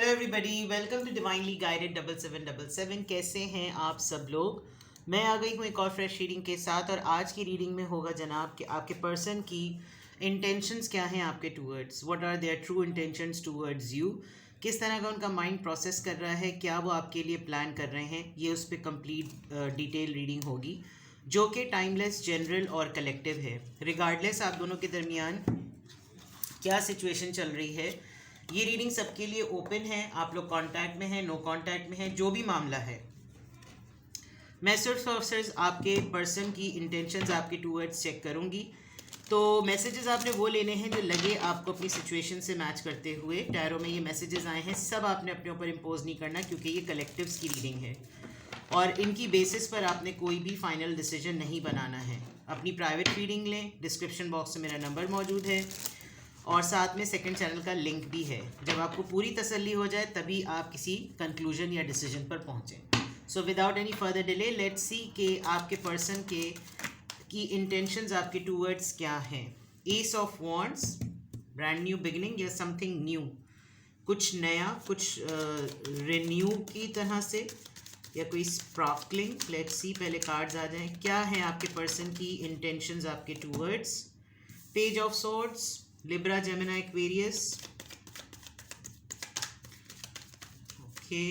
Hello everybody, welcome to divinely guided 7777। कैसे हैं आप सब लोग। मैं आ गई हूँ एक और फ्रेश रीडिंग के साथ। और आज की रीडिंग में होगा जनाब कि आपके पर्सन की इंटेंशंस क्या हैं आपके towards, what are their true intentions towards you. किस तरह का उनका माइंड प्रोसेस कर रहा है, क्या वो आपके लिए प्लान कर रहे हैं, ये उस पर कंप्लीट डिटेल रीडिंग होगी जो कि टाइमलेस, जनरल और कलेक्टिव है। रिगार्डलेस आप दोनों के दरमियान क्या सिचुएशन चल रही है, ये रीडिंग सबके लिए ओपन है। आप लोग कांटेक्ट में हैं, नो कांटेक्ट में हैं, जो भी मामला है, मैं सिर्फ और सिर्फ आपके पर्सन की इंटेंशंस आपके टूवर्ड्स चेक करूंगी। तो मैसेजेस आपने वो लेने हैं जो लगे आपको अपनी सिचुएशन से मैच करते हुए। टैरो में ये मैसेजेस आए हैं, सब आपने अपने ऊपर इम्पोज नहीं करना क्योंकि ये कलेक्टिव्स की रीडिंग है और इनकी बेसिस पर आपने कोई भी फाइनल डिसीजन नहीं बनाना है। अपनी प्राइवेट रीडिंग लें, डिस्क्रिप्शन बॉक्स में मेरा नंबर मौजूद है और साथ में सेकंड चैनल का लिंक भी है। जब आपको पूरी तसल्ली हो जाए तभी आप किसी कंक्लूजन या डिसीजन पर पहुंचें। So without any further delay let's see कि आपके पर्सन की इंटेंशंस आपके टूवर्ड्स क्या हैं। S of wands, brand new beginning या समथिंग न्यू, कुछ नया, कुछ रिन्यू की तरह से या कोई स्पार्कलिंग। लेट्स सी, पहले कार्ड्स आ जाएं, क्या है आपके पर्सन की इंटेंशंस आपके towards. Page of swords, Libra, Gemini, Aquarius. Okay.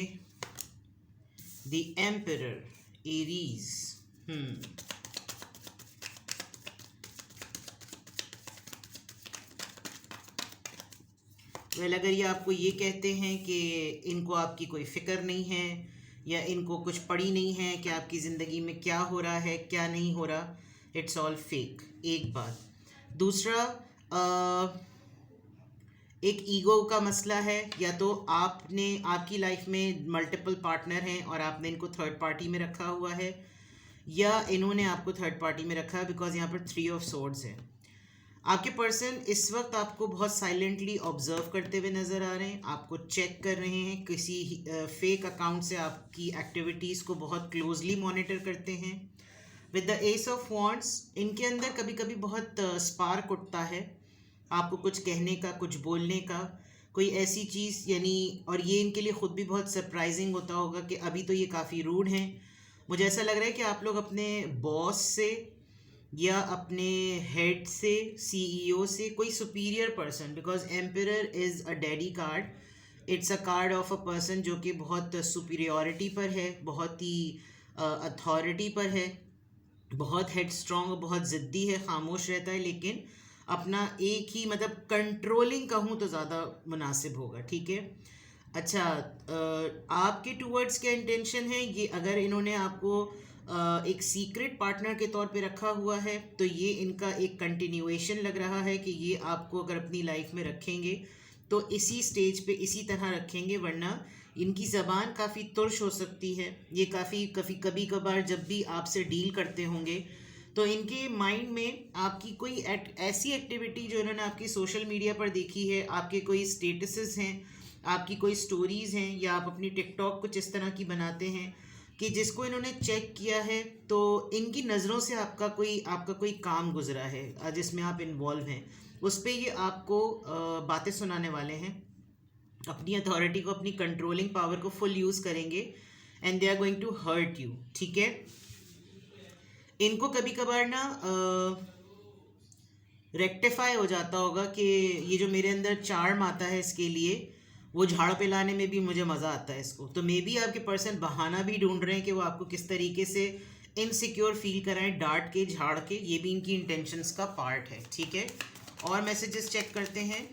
The Emperor, Aries. Well, अगर ये आपको ये कहते हैं कि इनको आपकी कोई फिक्र नहीं है या इनको कुछ पड़ी नहीं है कि आपकी ज़िंदगी में क्या हो रहा है क्या नहीं हो रहा, इट्स ऑल फेक। एक बात। दूसरा, एक ईगो का मसला है, या तो आपकी लाइफ में मल्टीपल पार्टनर हैं और आपने इनको थर्ड पार्टी में रखा हुआ है, या इन्होंने आपको थर्ड पार्टी में रखा है, बिकॉज यहाँ पर 3 ऑफ सोर्ड्स है। आपके पर्सन इस वक्त आपको बहुत साइलेंटली ऑब्जर्व करते हुए नज़र आ रहे हैं, आपको चेक कर रहे हैं, किसी फेक अकाउंट से आपकी एक्टिविटीज़ को बहुत क्लोजली मॉनिटर करते हैं। With the S of wands, इनके अंदर कभी कभी बहुत स्पार्क उठता है आपको कुछ कहने का, कुछ बोलने का, कोई ऐसी चीज़, यानी, और ये इनके लिए ख़ुद भी बहुत सरप्राइजिंग होता होगा कि अभी तो ये काफ़ी रूड हैं। मुझे ऐसा लग रहा है कि आप लोग अपने बॉस से या अपने हेड से, सीईओ से, कोई superior person, because emperor is a daddy card, it's a card of a person जो कि बहुत सुपीरियॉरिटी पर है, बहुत ही अथॉरिटी पर है, बहुत हेड स्ट्रॉन्ग, बहुत ज़िद्दी है, खामोश रहता है, लेकिन अपना एक ही, मतलब कंट्रोलिंग कहूँ तो ज़्यादा मुनासिब होगा। ठीक है। अच्छा, आपके टूवर्ड्स क्या इंटेंशन है ये, अगर इन्होंने आपको एक सीक्रेट पार्टनर के तौर पे रखा हुआ है तो ये इनका एक कंटिन्यूएशन लग रहा है कि ये आपको अगर अपनी लाइफ में रखेंगे तो इसी स्टेज पे इसी तरह रखेंगे, वरना इनकी ज़बान काफ़ी तुर्श हो सकती है। ये कभी कभार जब भी आपसे डील करते होंगे तो इनके माइंड में आपकी कोई ऐसी एक्टिविटी जो इन्होंने आपकी सोशल मीडिया पर देखी है, आपके कोई स्टेटसेस हैं, आपकी कोई स्टोरीज़ हैं, या आप अपनी टिकटॉक कुछ इस तरह की बनाते हैं कि जिसको इन्होंने चेक किया है, तो इनकी नज़रों से आपका कोई काम गुजरा है जिसमें आप इन्वॉल्व हैं, उस पर ये आपको बातें सुनाने वाले हैं। अपनी अथॉरिटी को, अपनी कंट्रोलिंग पावर को फुल यूज़ करेंगे and they are going to hurt you. ठीक है। इनको कभी कभार ना रेक्टिफाई हो जाता होगा कि ये जो मेरे अंदर चार्म आता है इसके लिए, वो झाड़ पे लाने में भी मुझे मज़ा आता है इसको। तो मे बी आपके पर्सन बहाना भी ढूंढ रहे हैं कि वो आपको किस तरीके से इनसिक्योर फील कराएं, डांट के, झाड़ के। ये भी इनकी इंटेंशंस का पार्ट है। ठीक है। और मैसेजेस चेक करते हैं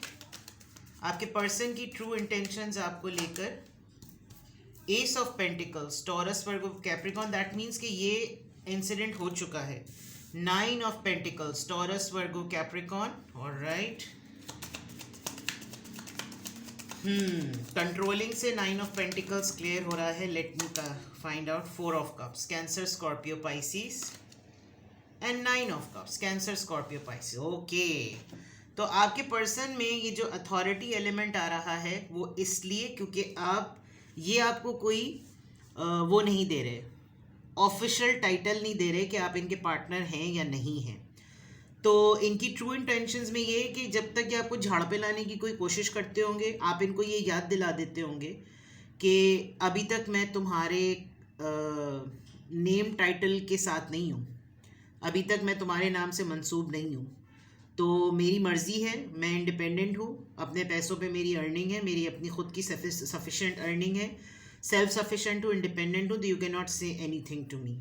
आपके पर्सन की ट्रू इंटेंशंस आपको लेकर। S of pentacles, taurus, Virgo, Capricorn, that means कि ये इंसिडेंट हो चुका है। 9 of pentacles, taurus, Virgo, Capricorn, alright. Controlling से 9 ऑफ पेंटिकल्स क्लियर हो रहा है। Let me find out. 4 of cups, cancer, Scorpio, Pisces, and 9 of cups, cancer, Scorpio, Pisces. Okay, तो आपके पर्सन में ये जो अथॉरिटी एलिमेंट आ रहा है वो इसलिए क्योंकि ये आपको कोई वो नहीं दे रहे, ऑफिशियल टाइटल नहीं दे रहे कि आप इनके पार्टनर हैं या नहीं हैं। तो इनकी ट्रू इंटेंशंस में ये है कि जब तक ये आपको झाड़ पे लाने की कोई कोशिश करते होंगे, आप इनको ये याद दिला देते होंगे कि अभी तक मैं तुम्हारे नेम टाइटल के साथ नहीं हूँ, अभी तक मैं तुम्हारे नाम से मंसूब नहीं हूँ, तो मेरी मर्ज़ी है, मैं इंडिपेंडेंट हूँ, अपने पैसों पे मेरी अर्निंग है, मेरी अपनी खुद की सफिशेंट अर्निंग है, सेल्फ सफिशेंट हूँ, इंडिपेंडेंट हूँ, तो you can not say anything to me.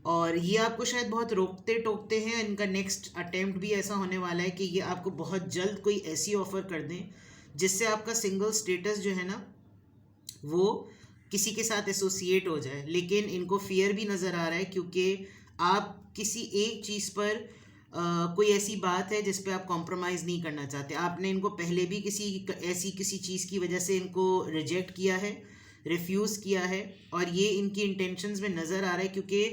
और ये आपको शायद बहुत रोकते टोकते हैं। इनका नेक्स्ट अटेम्प्ट भी ऐसा होने वाला है कि ये आपको बहुत जल्द कोई ऐसी ऑफ़र कर दें जिससे आपका सिंगल स्टेटस जो है ना वो किसी के साथ एसोसिएट हो जाए। लेकिन इनको फियर भी नज़र आ रहा है क्योंकि आप किसी एक चीज़ पर कोई ऐसी बात है जिस पे आप कॉम्प्रोमाइज़ नहीं करना चाहते। आपने इनको पहले भी किसी चीज़ की वजह से इनको रिजेक्ट किया है, रिफ्यूज़ किया है, और ये इनकी इंटेंशंस में नज़र आ रहा है क्योंकि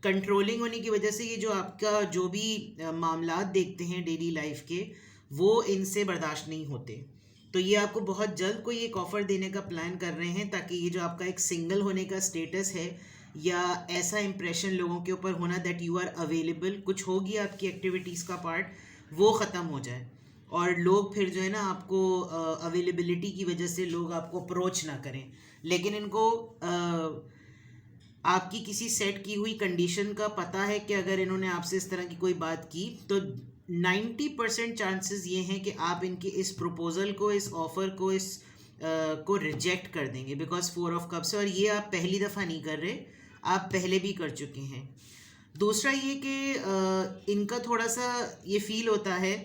कंट्रोलिंग होने की वजह से ये जो आपका जो भी मामलात देखते हैं डेली लाइफ के, वो इनसे बर्दाश्त नहीं होते। तो ये आपको बहुत जल्द कोई एक ऑफ़र देने का प्लान कर रहे हैं ताकि ये जो आपका एक सिंगल होने का स्टेटस है या ऐसा इंप्रेशन लोगों के ऊपर होना दैट यू आर अवेलेबल, कुछ होगी आपकी एक्टिविटीज़ का पार्ट, वो ख़त्म हो जाए और लोग फिर जो है ना आपको अवेलेबिलिटी की वजह से लोग आपको अप्रोच ना करें। लेकिन इनको आपकी किसी सेट की हुई कंडीशन का पता है कि अगर इन्होंने आपसे इस तरह की कोई बात की तो 90% चांसेस ये हैं कि आप इनके इस प्रपोज़ल को, इस ऑफ़र को, को रिजेक्ट कर देंगे बिकॉज 4 ऑफ कप्स है। और ये आप पहली दफ़ा नहीं कर रहे, आप पहले भी कर चुके हैं। दूसरा ये कि इनका थोड़ा सा ये फील होता है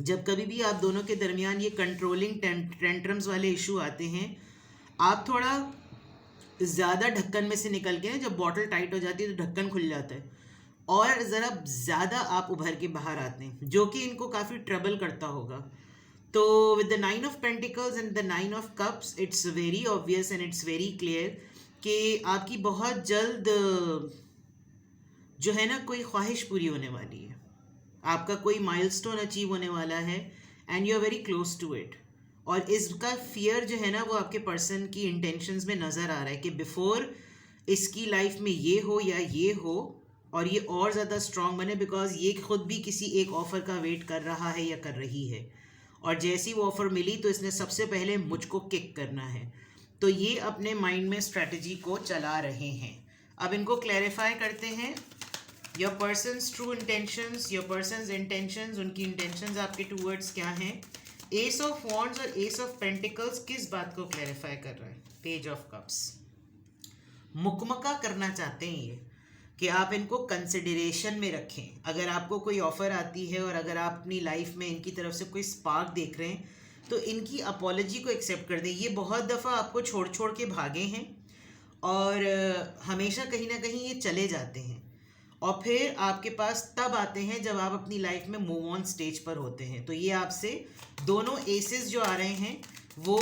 जब कभी भी आप दोनों के दरमियान ये कंट्रोलिंग टेंट्रम्स वाले इशू आते हैं, आप थोड़ा ज़्यादा ढक्कन में से निकल के, जब बॉटल टाइट हो जाती है तो ढक्कन खुल जाता है और ज़रा ज़्यादा आप उभर के बाहर आते हैं, जो कि इनको काफ़ी ट्रबल करता होगा। तो with the 9 of pentacles and the 9 of cups, it's very obvious and it's very clear कि आपकी बहुत जल्द जो है ना कोई ख्वाहिश पूरी होने वाली है, आपका कोई माइलस्टोन अचीव होने वाला है and you are very close to it. और इसका फियर जो है ना वो आपके पर्सन की इंटेंशंस में नज़र आ रहा है कि बिफोर इसकी लाइफ में ये हो या ये हो और ये और ज़्यादा स्ट्रॉन्ग बने, बिकॉज ये खुद भी किसी एक ऑफ़र का वेट कर रहा है या कर रही है, और जैसी वो ऑफ़र मिली तो इसने सबसे पहले मुझको किक करना है। तो ये अपने माइंड में स्ट्रैटेजी को चला रहे हैं। अब इनको क्लैरिफाई करते हैं। Your persons true intentions, your persons intentions, उनकी इंटेंशंस आपके टूवर्ड्स क्या हैं। एस ऑफ वॉन्ड्स और एस ऑफ पेंटिकल्स किस बात को क्लैरिफाई कर रहा है। पेज ऑफ कप्स मुकमका करना चाहते हैं ये कि आप इनको कंसिडरेशन में रखें। अगर आपको कोई ऑफ़र आती है और अगर आप अपनी लाइफ में इनकी तरफ से कोई स्पार्क देख रहे हैं तो इनकी अपॉलजी को एक्सेप्ट कर दें। ये बहुत दफ़ा आपको छोड़ छोड़ के भागे हैं और हमेशा कहीं ना कहीं ये चले जाते हैं और फिर आपके पास तब आते हैं जब आप अपनी लाइफ में मूव ऑन स्टेज पर होते हैं। तो ये आपसे दोनों एसेस जो आ रहे हैं वो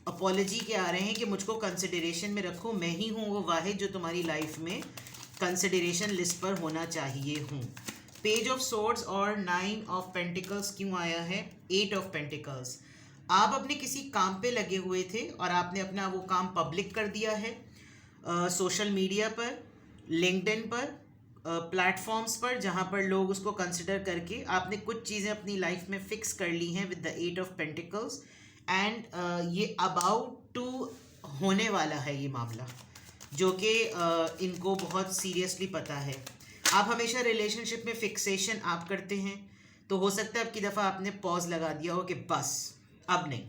अपॉलजी के आ रहे हैं कि मुझको कंसिडरेशन में रखो, मैं ही हूँ वो वाहिद जो तुम्हारी लाइफ में कंसिडरेशन लिस्ट पर होना चाहिए हूँ। पेज ऑफ सोर्ड्स और 9 ऑफ पेंटिकल्स क्यों आया है। 8 ऑफ पेंटिकल्स, आप अपने किसी काम पे लगे हुए थे और आपने अपना वो काम पब्लिक कर दिया है सोशल मीडिया पर, लिंक्डइन पर, प्लेटफॉर्म्स पर, जहाँ पर लोग उसको कंसिडर करके आपने कुछ चीज़ें अपनी लाइफ में फ़िक्स कर ली हैं with the 8 of pentacles and ये अबाउट टू होने वाला है ये मामला, जो कि इनको बहुत सीरियसली पता है। आप हमेशा रिलेशनशिप में फिक्सेशन आप करते हैं, तो हो सकता है अब की दफ़ा आपने पॉज लगा दिया हो कि बस अब नहीं।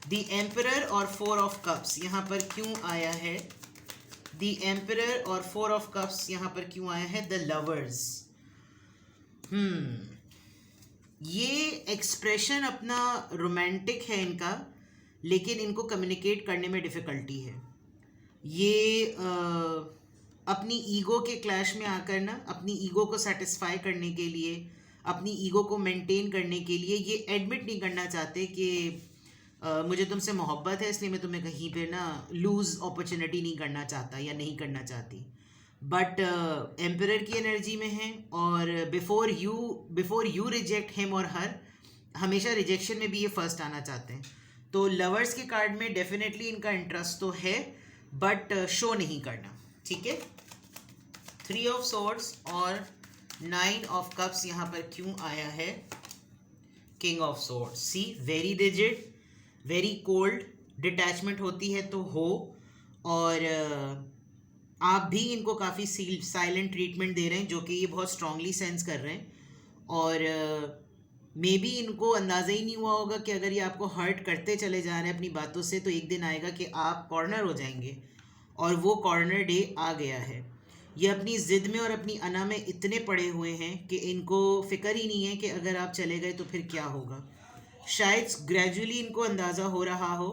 द एम्परर और 4 ऑफ कप्स यहाँ पर क्यों आया है। द एम्परर और 4 ऑफ कप्स यहाँ पर क्यों आया है। द लवर्स, ये एक्सप्रेशन अपना रोमांटिक है इनका, लेकिन इनको कम्युनिकेट करने में डिफ़िकल्टी है। ये अपनी ईगो के क्लैश में आकर ना, अपनी ईगो को सेटिस्फाई करने के लिए, अपनी ईगो को मेंटेन करने के लिए ये एडमिट नहीं करना चाहते कि मुझे तुमसे मोहब्बत है इसलिए मैं तुम्हें कहीं पे ना लूज़ अपॉर्चुनिटी नहीं करना चाहता या नहीं करना चाहती। बट एम्परर की एनर्जी में है और बिफोर यू रिजेक्ट हिम और हर, हमेशा रिजेक्शन में भी ये फर्स्ट आना चाहते हैं। तो लवर्स के कार्ड में डेफिनेटली इनका इंटरेस्ट तो है बट शो नहीं करना, ठीक है। 3 ऑफ सोर्ड्स और 9 ऑफ कप्स यहाँ पर क्यों आया है? King of swords, see very rigid, very cold, detachment होती है तो हो, और आप भी इनको काफ़ी साइलेंट ट्रीटमेंट दे रहे हैं जो कि ये बहुत स्ट्रांगली सेंस कर रहे हैं, और मे बी इनको अंदाज़ा ही नहीं हुआ होगा कि अगर ये आपको हर्ट करते चले जा रहे हैं अपनी बातों से, तो एक दिन आएगा कि आप कॉर्नर हो जाएंगे, और वो कॉर्नर डे आ गया है। ये अपनी ज़िद में और अपनी अना में इतने पड़े हुए हैं कि इनको फ़िक्र ही नहीं है कि अगर आप चले गए तो फिर क्या होगा। शायद ग्रेजुअली इनको अंदाज़ा हो रहा हो,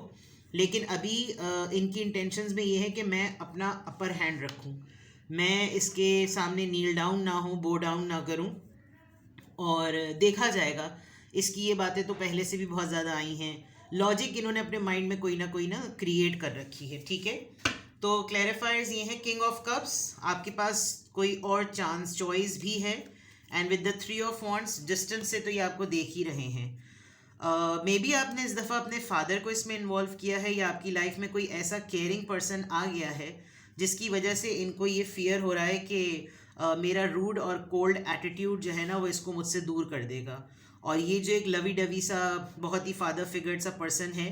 लेकिन अभी इनकी इंटेंशंस में ये है कि मैं अपना अपर हैंड रखूं, मैं इसके सामने नील डाउन ना हो, बो डाउन ना करूं, और देखा जाएगा। इसकी ये बातें तो पहले से भी बहुत ज़्यादा आई हैं, लॉजिक इन्होंने अपने माइंड में कोई ना क्रिएट कर रखी है, ठीक है। तो क्लैरिफायर्स ये हैं, किंग ऑफ कप्स, आपके पास कोई और चांस चॉइस भी है, and with the 3 of wands, distance से तो ये आपको देख ही रहे हैं। मे बी आपने इस दफ़ा अपने फादर को इसमें इन्वॉल्व किया है, या आपकी लाइफ में कोई ऐसा केयरिंग पर्सन आ गया है जिसकी वजह से इनको ये फियर हो रहा है कि मेरा रूड और कोल्ड एटीट्यूड जो है ना वो इसको मुझसे दूर कर देगा, और ये जो एक लवी डवी सा बहुत ही फादर फिगर्ड सा पर्सन है,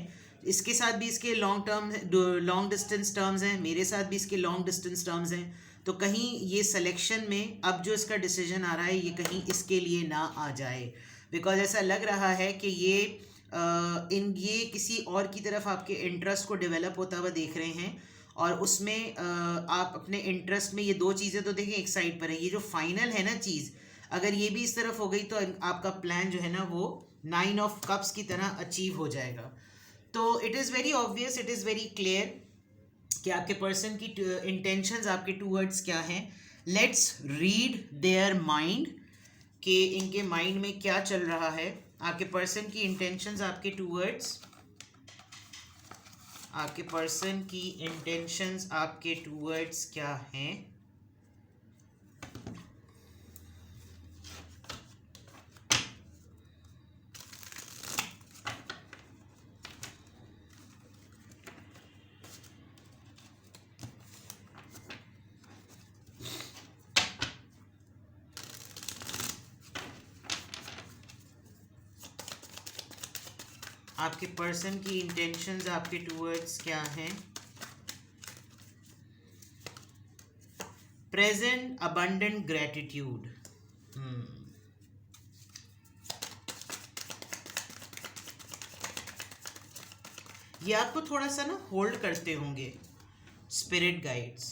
इसके साथ भी इसके लॉन्ग डिस्टेंस टर्म्स हैं, मेरे साथ भी इसके लॉन्ग डिस्टेंस टर्म्स हैं, तो कहीं ये सिलेक्शन में अब जो इसका डिसीजन आ रहा है ये कहीं इसके लिए ना आ जाए, बिकॉज ऐसा लग रहा है कि ये किसी और की तरफ आपके इंटरेस्ट को डेवलप होता हुआ देख रहे हैं, और उसमें आप अपने इंटरेस्ट में ये दो चीज़ें तो देखें एक साइड पर है, ये जो फाइनल है ना चीज़, अगर ये भी इस तरफ हो गई तो आपका प्लान जो है ना वो 9 ऑफ कप्स की तरह अचीव हो जाएगा। तो it is very obvious, it is very clear कि आपके पर्सन की इंटेंशंस आपके टूवर्ड्स क्या हैं। लेट्स रीड देयर माइंड, कि इनके माइंड में क्या चल रहा है, आपके पर्सन की इंटेंशंस आपके टूवर्ड्स, आपके पर्सन की इंटेंशंस आपके टूवर्ड्स क्या हैं। आपके पर्सन की इंटेंशंस आपके टूवर्ड्स क्या हैं। प्रेजेंट अबंडेंट ग्रेटिट्यूड, ये आपको थोड़ा सा ना होल्ड करते होंगे स्पिरिट गाइड्स।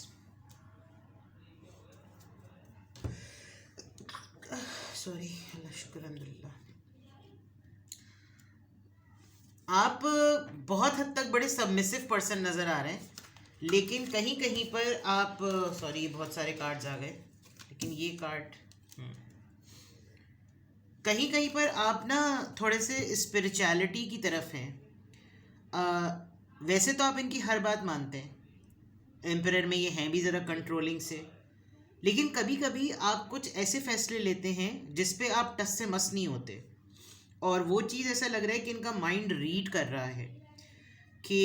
सॉरी, अल्लाह शुक्र अल्हम्दुलिल्लाह। आप बहुत हद तक बड़े सबमिसिव पर्सन नज़र आ रहे हैं, लेकिन कहीं कहीं पर आप, सॉरी बहुत सारे कार्ड्स आ गए, लेकिन ये कार्ड कहीं कहीं पर आप ना थोड़े से स्पिरिचुअलिटी की तरफ हैं। वैसे तो आप इनकी हर बात मानते हैं, एम्परर में ये हैं भी ज़रा कंट्रोलिंग से, लेकिन कभी कभी आप कुछ ऐसे फैसले लेते हैं जिस पे आप टस से मस नहीं होते, और वो चीज़ ऐसा लग रहा है कि इनका माइंड रीड कर रहा है कि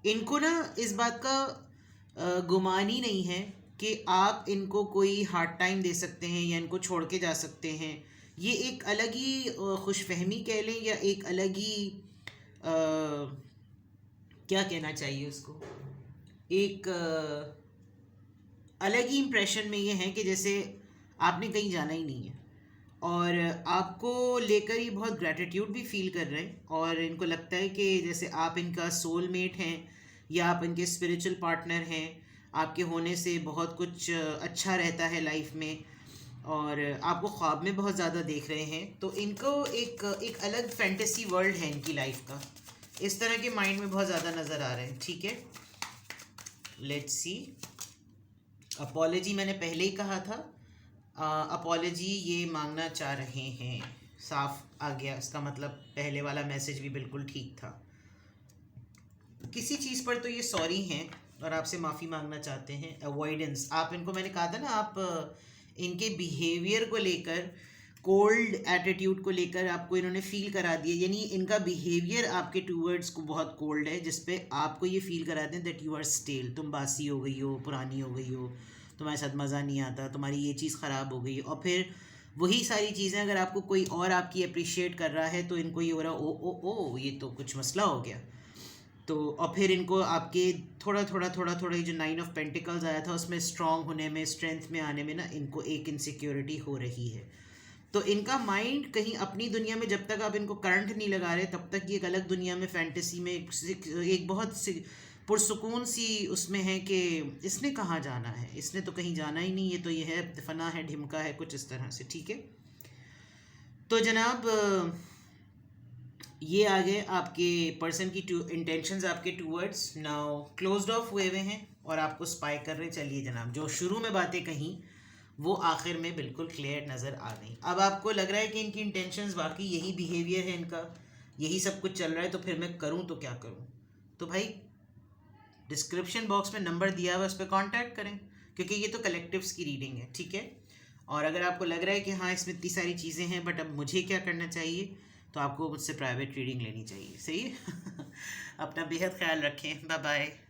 इनको ना इस बात का गुमान ही नहीं है कि आप इनको कोई हार्ड टाइम दे सकते हैं या इनको छोड़ के जा सकते हैं। ये एक अलग ही खुशफहमी कह लें, या एक अलग ही क्या कहना चाहिए उसको, एक अलग ही इम्प्रेशन में ये है कि जैसे आपने कहीं जाना ही नहीं है, और आपको लेकर ये बहुत ग्रैटिट्यूड भी फील कर रहे हैं, और इनको लगता है कि जैसे आप इनका सोलमेट हैं या आप इनके स्पिरिचुअल पार्टनर हैं, आपके होने से बहुत कुछ अच्छा रहता है लाइफ में, और आपको ख्वाब में बहुत ज़्यादा देख रहे हैं। तो इनको एक अलग फैंटेसी वर्ल्ड है इनकी लाइफ का, इस तरह के माइंड में बहुत ज़्यादा नज़र आ रहे हैं, ठीक है। लेट्स सी, अपॉलजी मैंने पहले ही कहा था, अपॉलजी ये मांगना चाह रहे हैं, साफ आ गया, इसका मतलब पहले वाला मैसेज भी बिल्कुल ठीक था। किसी चीज़ पर तो ये सॉरी हैं और आपसे माफ़ी मांगना चाहते हैं। अवॉइडेंस, आप इनको, मैंने कहा था ना, आप इनके बिहेवियर को लेकर, कोल्ड एटीट्यूड को लेकर आपको इन्होंने फील करा दिया, यानी इनका बिहेवियर आपके टूवर्ड्स को बहुत कोल्ड है, जिस पे आपको ये फील कराते हैं दैट यू आर स्टेल, तुम बासी हो गई हो, पुरानी हो गई हो, तुम्हारे साथ मज़ा नहीं आता, तुम्हारी ये चीज़ ख़राब हो गई, और फिर वही सारी चीज़ें अगर आपको कोई और आपकी अप्रिशिएट कर रहा है तो इनको ये हो रहा ओ ये तो कुछ मसला हो गया। तो और फिर इनको आपके थोड़ा ये जो 9 ऑफ पेंटिकल्स आया था उसमें स्ट्रांग होने में, स्ट्रेंथ में आने में ना, इनको एक इनसिक्योरिटी हो रही है। तो इनका माइंड कहीं अपनी दुनिया में, जब तक आप इनको करंट नहीं लगा रहे तब तक ये एक अलग दुनिया में, फैंटेसी में, एक बहुत पुरसुकून सी उसमें है कि इसने कहाँ जाना है, इसने तो कहीं जाना ही नहीं, ये तो ये है फना है, ढिमका है, कुछ इस तरह से। ठीक है, तो जनाब ये आगे आपके पर्सन की इंटेंशंस आपके टूवर्ड्स नाउ क्लोज्ड ऑफ हुए हुए हैं और आपको स्पाई कर रहे। चलिए जनाब, जो शुरू में बातें कहीं वो आखिर में बिल्कुल क्लियर नज़र आ गई। अब आपको लग रहा है कि इनकी इंटेंशंस वाकई यही बिहेवियर है इनका, यही सब कुछ चल रहा है, तो फिर मैं करूं तो क्या करूं? तो भाई डिस्क्रिप्शन बॉक्स में नंबर दिया हुआ, उस पर कॉन्टैक्ट करें, क्योंकि ये तो कलेक्टिव्स की रीडिंग है। ठीक है, और अगर आपको लग रहा है कि हाँ इसमें इतनी सारी चीज़ें हैं बट अब मुझे क्या करना चाहिए, तो आपको मुझसे प्राइवेट रीडिंग लेनी चाहिए। सही है? अपना बेहद ख्याल रखें। Bye bye.